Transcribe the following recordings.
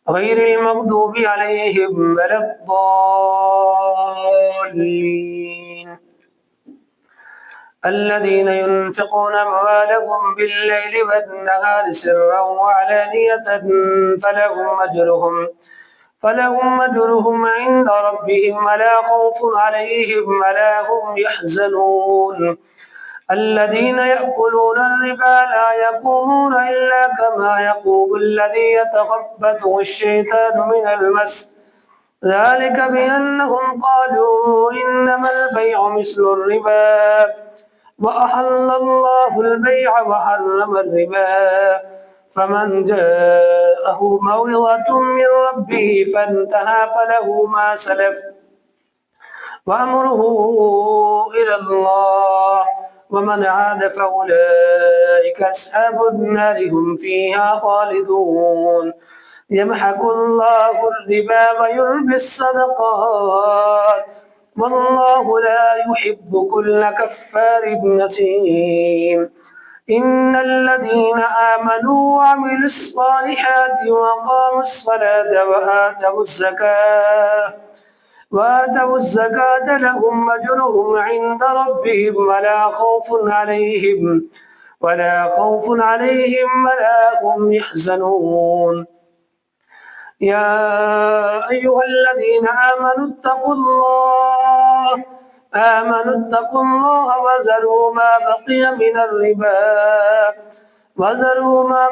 غير المغضوب عليهم ولا الضالين. الذين ينفقون أموالهم بالليل والنهار سرا وعلانية فلهم أجرهم عند ربهم ولا خوف عليهم ولا هم يحزنون. الذين يأكلون الربا لا يقومون إلا كما يقوم الذي يتخبطه الشيطان من المس، ذلك بأنهم قالوا إنما البيع مثل الربا وأحل الله البيع وحرم الربا. فمن جاءه موعظة من ربه فانتهى فله ما سلف وأمره إلى الله ومن عاد فأولئك أصحاب النار هم فيها خالدون. يمحق الله الربا ويربي الصدقات والله لا يحب كل كفار أثيم. إن الذين آمنوا وعملوا الصالحات وأقاموا الصلاة وآتوا الزكاة لهم أجرهم عند ربهم ولا خوف عليهم ولا هم يحزنون. يا أيها الذين آمنوا اتقوا الله وذروا ما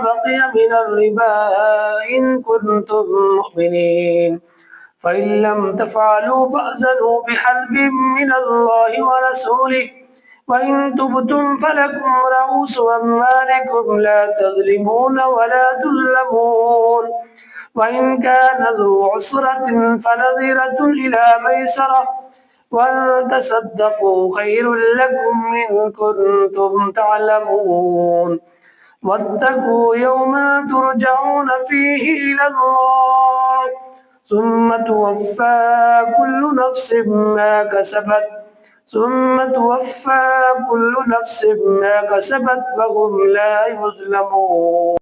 بقي من الربا إن كنتم مؤمنين، فإن لم تفعلوا فأذنوا بحرب من الله ورسوله، وإن تبتم فلكم رؤوس أموالكم لا تظلمون ولا تظلمون. وإن كان ذو عسرة فنظرة إلى ميسرة وأن تصدقوا خير لكم إن كنتم تعلمون. واتقوا يوما ترجعون فيه إلى الله ثم توفى كل نفس ما كسبت وهم لا يظلمون.